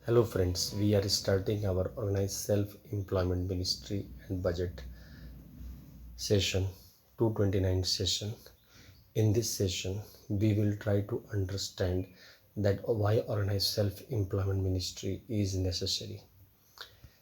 Hello friends, we are starting our Organized Self-Employment Ministry and Budget session 229 session. In this session, we will try to understand that why Organized Self-Employment Ministry is necessary.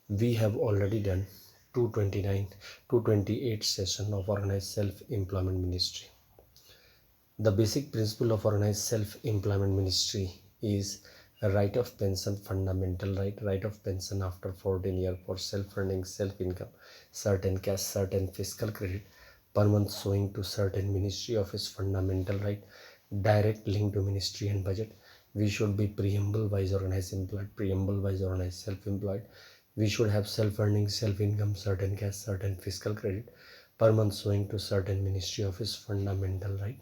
We have already done 229, 228 session of Organized Self-Employment Ministry. The basic principle of Organized Self-Employment Ministry is a right of pension, fundamental right of pension after 14 years for self-earning, self-income, certain cash, certain fiscal credit per month showing to certain ministry office, fundamental right, direct link to ministry and budget. We should be preamble-wise organized employed, preamble-wise organized self-employed. We should have self-earning, self-income, certain cash, certain fiscal credit per month showing to certain ministry office, fundamental right.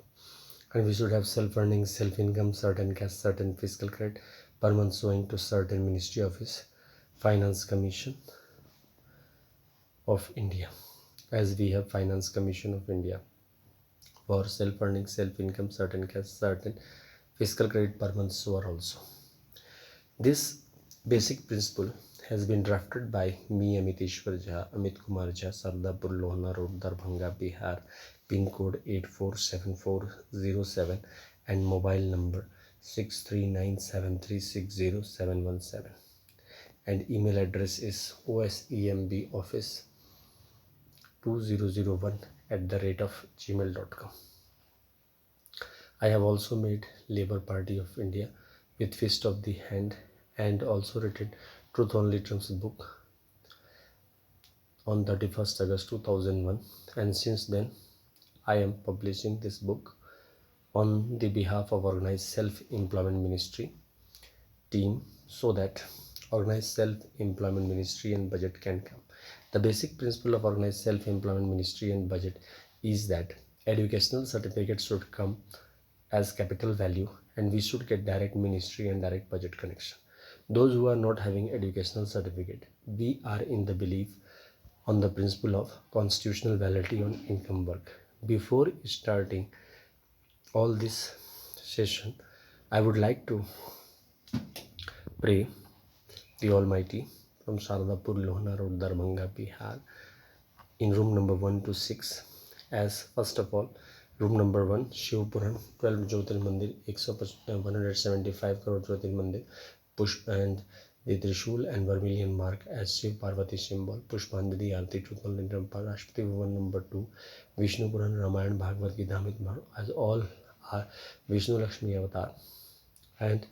And we should have self-earning, self-income, certain cash, certain fiscal credit per month showing to certain ministry office, finance commission of India, as we have finance commission of India for self-earning, self-income, certain cash, certain fiscal credit per month shower also. This basic principle has been drafted by me, Amit Amit kumarJha, Sardapur, Lohna Road, Darbhanga, Bihar, pin code 847407 and mobile number 63973601717, and email address is osembeoffice2001@gmail.com. I have also made Labour Party of India with fist of the hand and also written Truth Only Trumps book on 31st August 2001, and since then I am publishing this book on the behalf of Organized Self-Employment Ministry team so that Organized Self-Employment Ministry and budget can come. The basic principle of Organized Self-Employment Ministry and budget is that educational certificates should come as capital value and we should get direct ministry and direct budget connection. Those who are not having educational certificate, we are in the belief on the principle of constitutional validity on income work. Before starting all this session, I would like to pray the Almighty from Sardapur, Lohna Road, Darbhanga, Bihar, in room number 1 to 6. As first of all, room number 1, Shiv Puran, 12 Jyotir Mandir, 175 crore Jyotir Mandir, Push and the Trishul and Vermilion mark as Shiv Parvati symbol, Pushpanjali Aarti, Truth Only Trump, Rashtrapati Bhavan number 2, Vishnu Puran, Ramayan, Bhagavad Gita, Amit mark as all are Vishnu Lakshmi avatar, and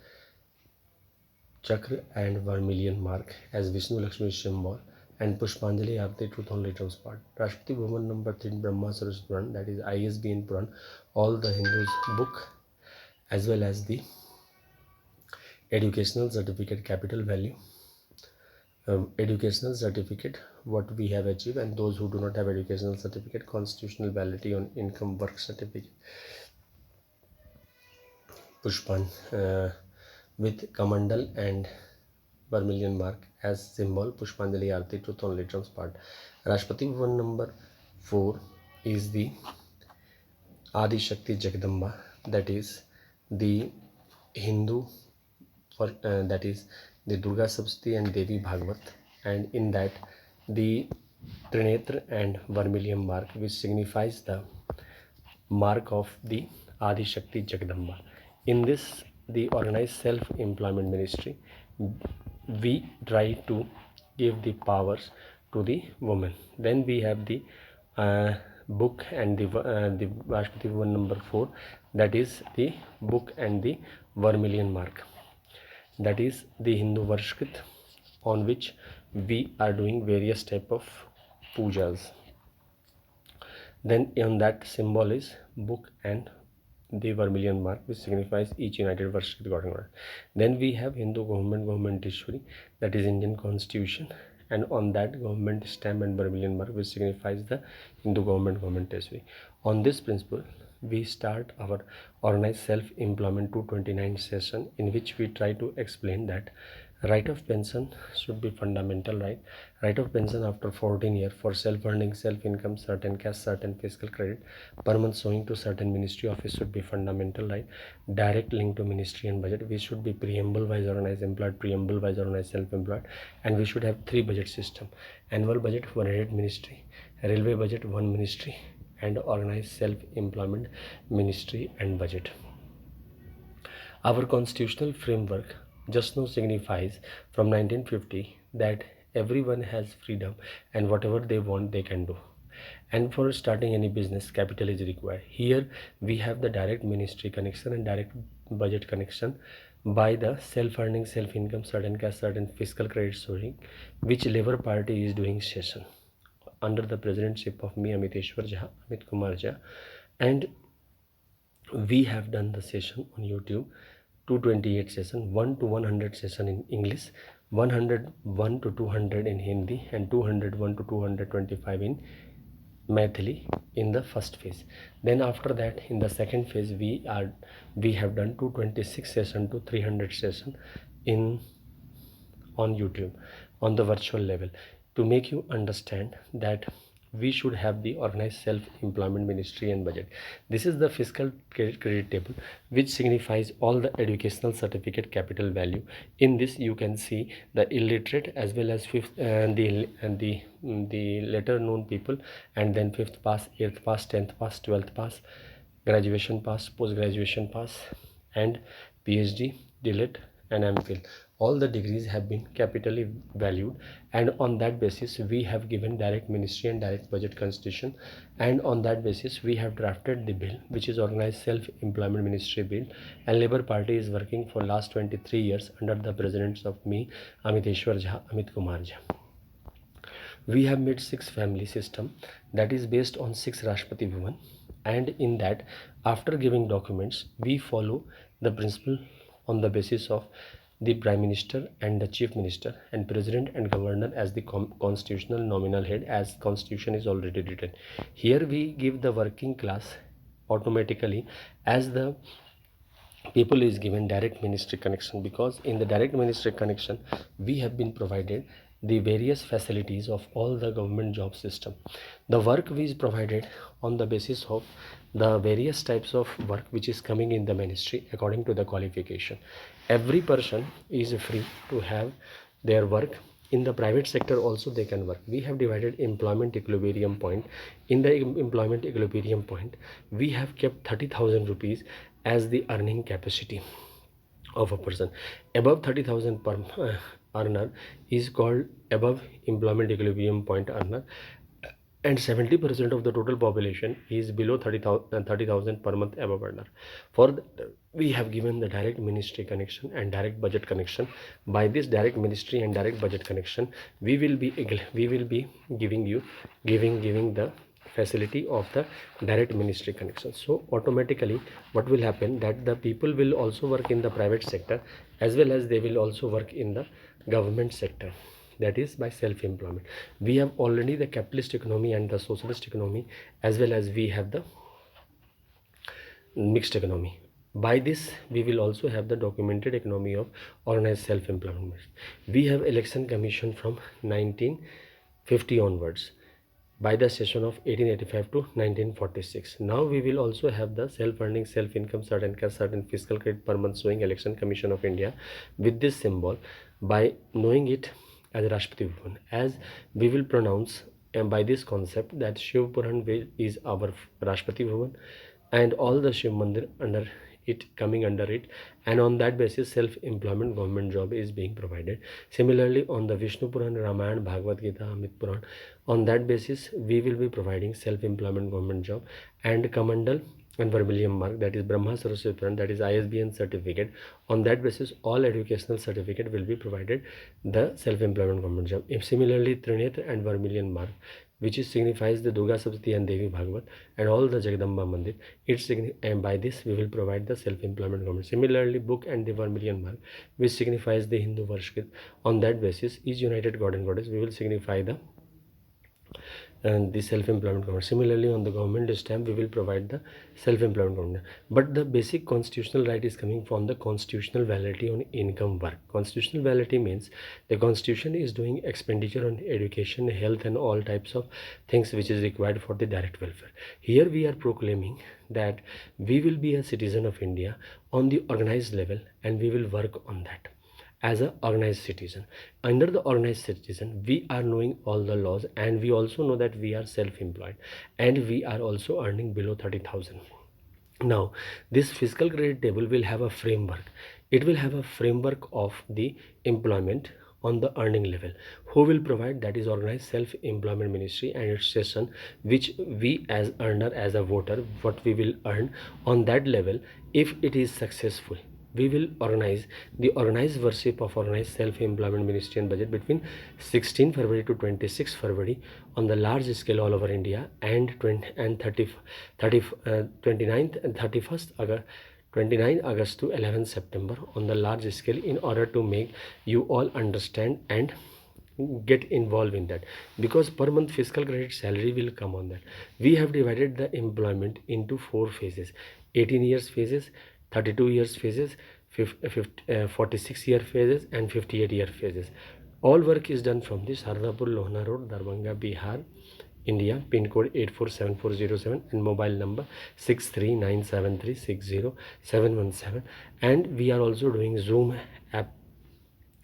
Chakra and Vermilion mark as Vishnu Lakshmi symbol, and Pushpanjali Aarti, Truth Only Trumps part. Rashtrapati Bhavan number 3, Brahma Saraswati Puran, that is ISBN Puran, all the Hindus book, as well as the educational certificate capital value, educational certificate what we have achieved, and those who do not have educational certificate, constitutional validity on income work certificate, Pushpan with Kamandal and Vermilion mark as symbol, Pushpanjali Aarti, Truth Only Trumps part. Rashtrapati Bhavan number 4 is the Adi Shakti Jagadamba, that is the Hindu that is the Durga Saptati and Devi Bhagavat, and in that the Trinetra and Vermilion mark, which signifies the mark of the Adi Shakti Jagadamba. In this, the Organized Self-Employment Ministry, we try to give the powers to the women. Then we have the book and the Rashtrapati Bhavan number 4, that is the book and the Vermilion mark, that is the Hindu Varshkrit, on which we are doing various type of pujas. Then on that symbol is book and the Vermilion mark, which signifies each united Varshkrit God. Then we have Hindu government Ishwari, that is Indian Constitution, and on that government stamp and Vermilion mark, which signifies the Hindu government Ishwari. On this principle, we start our Organized Self-Employment 229 session, in which we try to explain that Right of pension should be fundamental right. Right of pension after 14 years for self-earning, self-income, certain cash, certain fiscal credit per month showing to certain ministry office should be fundamental right. Direct link to ministry and budget. We should be preamble wise organized employed, preamble wise organized self-employed, and we should have 3 budget system: annual budget, one headed ministry; railway budget, one ministry; and organized self-employment ministry and budget. Our constitutional framework just now signifies from 1950 that everyone has freedom and whatever they want they can do. And for starting any business, capital is required. Here we have the direct ministry connection and direct budget connection by the self-earning, self-income, certain cash, certain fiscal credit showing, which Labour Party is doing session under the presidency of me, Amit kumarJha, and we have done the session on YouTube, 228 session, 1 to 100 session in English, 101 to 200 in Hindi, and 201 to 225 in Maithili in the first phase. Then after that, in the second phase, we have done 226 session to 300 session on YouTube on the virtual level to make you understand that we should have the organized self-employment ministry and budget. This is the fiscal credit table which signifies all the educational certificate capital value. In this you can see the illiterate as well as fifth the later known people, and then 5th pass, 8th pass, 10th pass, 12th pass, graduation pass, post graduation pass, and PhD, DLET, and MPhil. All the degrees have been capitally valued, and on that basis we have given direct ministry and direct budget constitution, and on that basis we have drafted the bill which is organized self-employment ministry bill, and Labour Party is working for last 23 years under the presidency of me, Amit kumarJha. We have made 6 family system that is based on 6 Rashtrapati Bhavan, and in that after giving documents we follow the principle on the basis of the Prime Minister and the Chief Minister and President and Governor as the constitutional nominal head, as constitution is already written. Here we give the working class automatically as the people is given direct ministry connection, because in the direct ministry connection we have been provided the various facilities of all the government job system. The work is provided on the basis of the various types of work which is coming in the ministry according to the qualification. Every person is free to have their work. In the private sector also they can work. We have divided employment equilibrium point. In the employment equilibrium point we have kept 30,000 rupees as the earning capacity of a person. Above 30,000 per earner is called above employment equilibrium point earner, and 70% of the total population is below 30,000 per month above earner. For we have given the direct ministry connection and direct budget connection. By this direct ministry and direct budget connection we will be giving the facility of the direct ministry connection. So automatically what will happen, that the people will also work in the private sector as well as they will also work in the government sector, that is by self-employment. We have already the capitalist economy and the socialist economy, as well as we have the mixed economy. By this we will also have the documented economy of organized self-employment. We have election commission from 1950 onwards by the session of 1885 to 1946. Now we will also have the self-earning, self-income, certain cash, certain fiscal credit per month showing election commission of India with this symbol. By knowing it as Rashtrapati Bhavan, as we will pronounce by this concept that Shiv Puran is our Rashtrapati Bhavan, and all the Shiv Mandir under it, coming under it, and on that basis self-employment government job is being provided. Similarly on the Vishnu Puran, Ramayana, Bhagavad Gita, Amit Puran, on that basis we will be providing self-employment government job, and Kamandal and Vermilion mark, that is Brahma Saraswati Puran, that is ISBN certificate. On that basis all educational certificate will be provided the self-employment government job. If similarly Trinetra and Vermilion mark, which is signifies the Durga Saptati and Devi Bhagavat and all the Jagadamba Mandir, and by this we will provide the self-employment government. Similarly book and the Vermilion mark, which signifies the Hindu Varshkit, on that basis is United God and Goddess, we will signify the and the self-employment government. Similarly, on the government stamp, we will provide the self-employment government. But the basic constitutional right is coming from the constitutional validity on income work. Constitutional validity means the constitution is doing expenditure on education, health, and all types of things which is required for the direct welfare. Here we are proclaiming that we will be a citizen of India on the organized level, and we will work on that as a organized citizen. Under the organized citizen, we are knowing all the laws, and we also know that we are self-employed, and we are also earning below 30,000. Now this fiscal credit table will have a framework. It will have a framework of the employment on the earning level. Who will provide? That is Organized Self-Employment Ministry and its session, which we as earner, as a voter, what we will earn on that level. If it is successful, we will organize the organized worship of Organized Self-Employment Ministry and budget between 16 February to 26 February on the large scale all over India, and 29th and 31st August 29 August to 11 September on the large scale, in order to make you all understand and get involved in that, because per month fiscal credit salary will come on that. We have divided the employment into 4 phases: 18 years phases, 32 years phases, 46 year phases, and 58 year phases. All work is done from the Sardapur Lohna Road, Darbhanga, Bihar, India, pin code 847407 and mobile number 6397360 and we are also doing Zoom app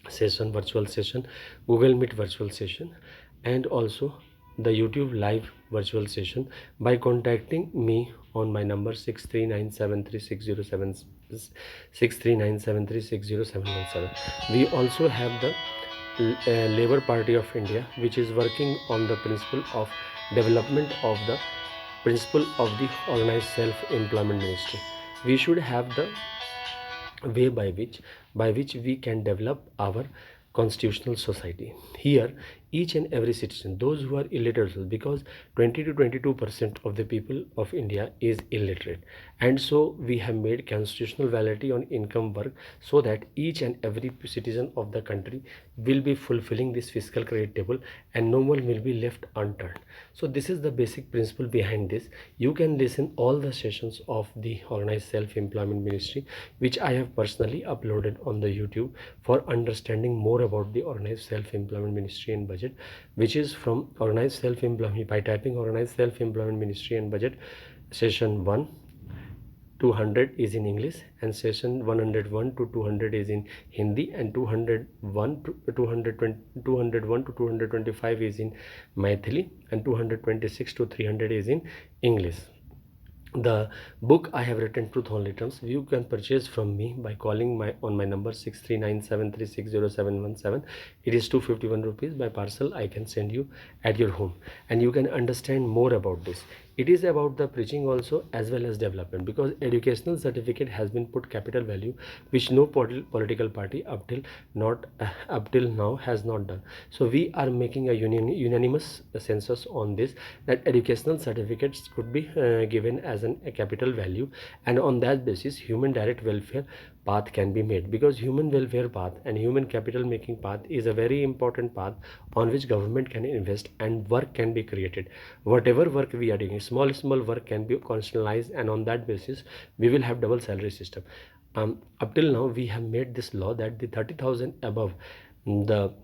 session, virtual session, Google Meet virtual session, and also the YouTube live virtual session by contacting me on my number 639736077. We also have the Labour Party of India, which is working on the principle of development of the principle of the Organized Self-Employment Ministry. We should have the way by which we can develop our constitutional society. Here each and every citizen, those who are illiterate, because 20 to 22% of the people of India is illiterate, and so we have made constitutional validity on income work, so that each and every citizen of the country will be fulfilling this fiscal credit table and no one will be left unturned. So this is the basic principle behind this. You can listen all the sessions of the Organized Self-Employment Ministry, which I have personally uploaded on the YouTube, for understanding more about the Organized Self-Employment Ministry and budget, which is from Organized Self-Employment. By typing Organized Self-Employment Ministry and budget, session 1 200 is in English, and session 101 to 200 is in Hindi, and 201 to 225 is in Maithili, and 226 to 300 is in English. The book I have written, Truth Only Terms, you can purchase from me by calling on my number 639736077. It is 251 rupees. By parcel I can send you at your home, and you can understand more about this. It is about the preaching also as well as development, because educational certificate has been put capital value, which no political party up till now has not done. So we are making a unanimous census on this, that educational certificates could be given as a capital value, and on that basis human direct welfare path can be made, because human welfare path and human capital making path is a very important path on which government can invest and work can be created. Whatever work we are doing, small work can be constitutionalized, and on that basis we will have double salary system. Up till now we have made this law that the 30,000 above, the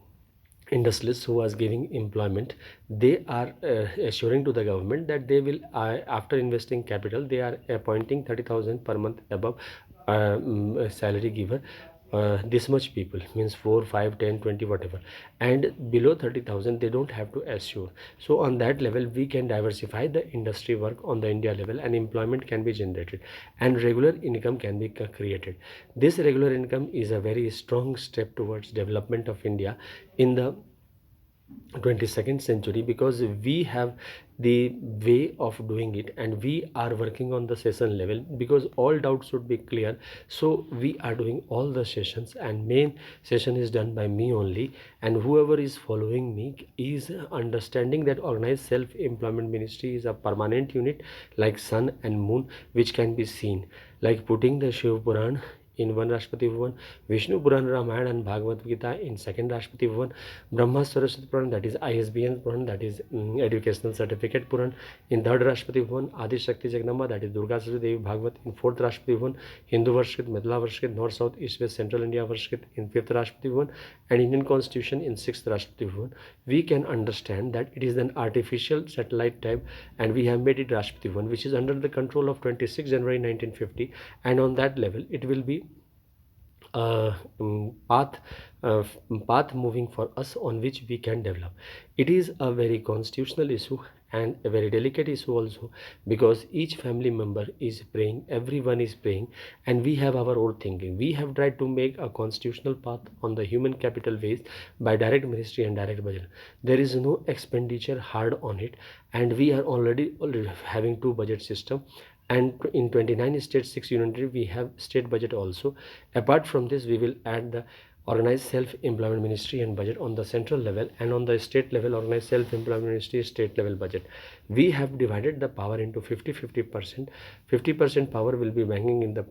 industrialists who was giving employment, they are assuring to the government that they will, after investing capital, they are appointing 30,000 per month above salary giver, this much people, means 4 5 10 20 whatever, and below 30,000 they don't have to assure. So on that level we can diversify the industry work on the India level, and employment can be generated and regular income can be created. This regular income is a very strong step towards development of India in the 22nd century, because we have the way of doing it and we are working on the session level, because all doubts should be clear. So we are doing all the sessions, and main session is done by me only, and whoever is following me is understanding that Organized Self-Employment Ministry is a permanent unit like sun and moon, which can be seen, like putting the Shiv Puran in one Rashtrapati Bhavan, Vishnu Puran, Ramayana and Bhagavad Gita in second Rashtrapati Bhavan, Brahma Saraswati Puran, that is ISBN Puran, that is Educational Certificate Puran in third Rashtrapati Bhavan, Adi Shakti Jagdamba, that is Durga Saraswati Devi Bhagavad in fourth Rashtrapati Bhavan, Hindu Varshkrit, Mithila Varshkrit, North South East West Central India Varshkrit in fifth Rashtrapati Bhavan, and Indian Constitution in sixth Rashtrapati Bhavan. We can understand that it is an artificial satellite type, and we have made it Rashtrapati Bhavan, which is under the control of 26 January 1950, and on that level it will be a path path moving for us on which we can develop. It is a very constitutional issue and a very delicate issue also, because each family member is praying, everyone is praying, and we have our own thinking. We have tried to make a constitutional path on the human capital ways by direct ministry and direct budget. There is no expenditure hard on it, and we are already having two budget system, and in 29 states, 6 union we have state budget also. Apart from this, we will add the organized self-employment ministry and budget on the central level, and on the state level organized self-employment ministry state level budget. We have divided the power into 50-50%. 50% power will be banking in the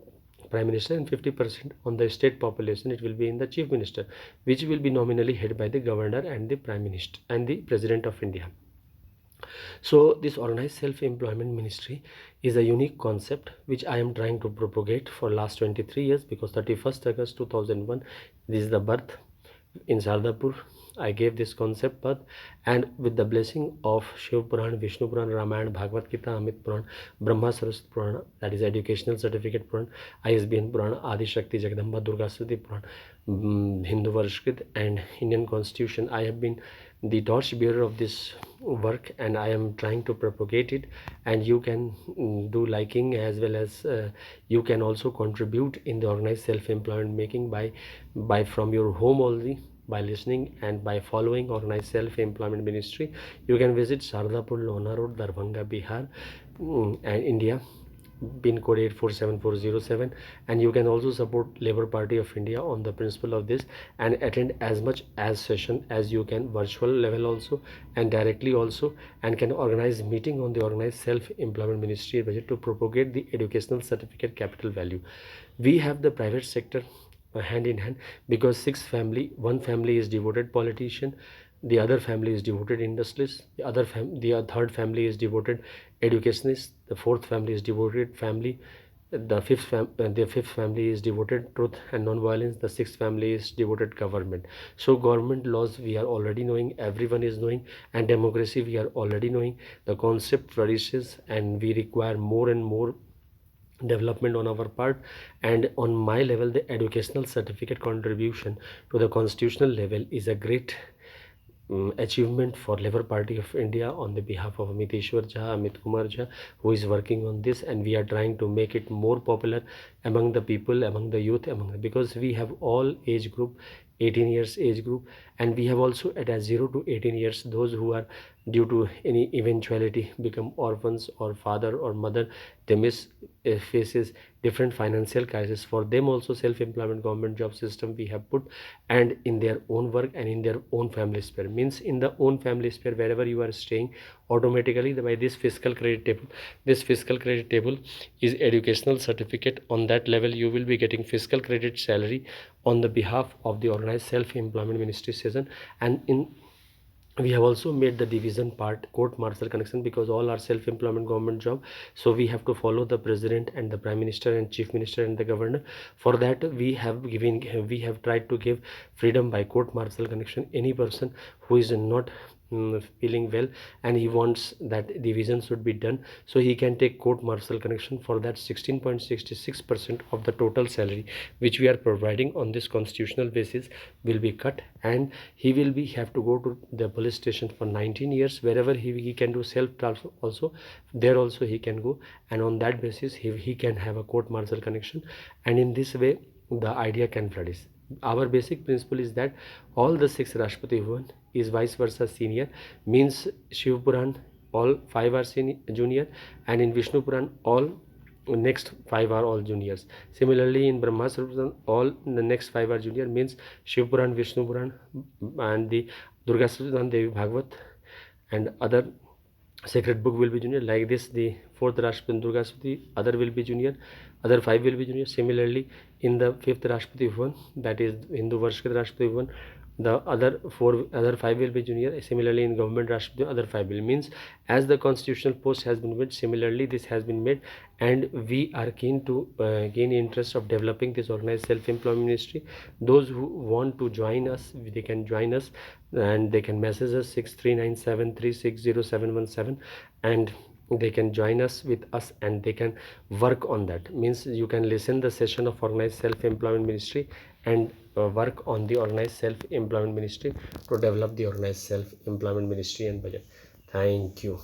prime minister, and 50% on the state population it will be in the chief minister, which will be nominally headed by the governor and the prime minister and the president of India. So this organized self-employment ministry is a unique concept which I am trying to propagate for last 23 years, because 31st August 2001 this is the birth in Sardapur. I gave this concept birth, and with the blessing of Shiv Puran, Vishnu Puran, Ramayana, Bhagavad Gita, Amit Puran, Brahma Saraswati Puran, that is Educational Certificate Puran, ISBN Puran, Adi Shakti Jagdamba, Durga Saraswati Puran, Hindu Varshkrit, and Indian Constitution. I have been the torch bearer of this work, and I am trying to propagate it, and you can do liking, as well as you can also contribute in the organized self-employment making by from your home only, by listening and by following organized self-employment ministry. You can visit Sardapur, Lona Road, Darbhanga, Bihar, and India, pin code 847407, and you can also support Labour Party of India on the principle of this, and attend as much as session as you can, virtual level also and directly also, and can organize meeting on the organized self-employment ministry budget to propagate the educational certificate capital value. We have the private sector hand in hand, because one family is devoted politician, the other family is devoted industrialist, the third family is devoted educationist, the fourth family is devoted family, the fifth family is devoted truth and non-violence, the sixth family is devoted government. So government laws we are already knowing, everyone is knowing, and democracy we are already knowing. The concept flourishes, and we require more and more development on our part. And on my level, the educational certificate contribution to the constitutional level is a great achievement for Labour Party of India on the behalf of Amit kumarJha, who is working on this, and we are trying to make it more popular among the people, among the youth, because we have all age group, 18 years age group, and we have also at a 0 to 18 years those who are due to any eventuality become orphans, or father or mother they faces different financial crisis. For them also self-employment government job system we have put, and in their own work and in their own family sphere, means in the own family sphere wherever you are staying, automatically by this fiscal credit table is educational certificate. On that level you will be getting fiscal credit salary on the behalf of the organized self-employment ministry session. And we have also made the division part court martial connection, because all are self-employment government job, so we have to follow the president and the prime minister and chief minister and the governor. For that we have tried to give freedom by court martial connection. Any person who is not feeling well and he wants that division should be done, so he can take court martial connection. For that 16.66% of the total salary which we are providing on this constitutional basis will be cut, and he will be have to go to the police station for 19 years. Wherever he can do self transfer also, there also he can go, and on that basis he can have a court martial connection, and in this way the idea can flourish. Our basic principle is that all the 6 Rashtrapati Bhavan is vice versa senior, means Shiv Puran all 5 are junior, and in Vishnu Puran all next 5 are all juniors. Similarly in Brahma Puran all the next 5 are junior, means Shiv Puran, Vishnu Puran, and the Durga Devi Bhagavat and other Sacred Book will be junior. Like this, the fourth Rashtrapati Durgashpati, other will be junior, other five will be junior. Similarly, in the fifth Rashtrapati Bhavan, that is Hindu Varshkat Rashtrapati Bhavan, the other five will be junior. Similarly, in government Rashtrapati, other five will, means as the constitutional post has been made, similarly this has been made, and we are keen to gain interest of developing this organized self-employment ministry. Those who want to join us, they can join us, and they can message us 6397360717, and they can join us with us, and they can work on that. Means you can listen the session of organized self-employment ministry and work on the organized self-employment ministry to develop the organized self-employment ministry and budget. Thank you.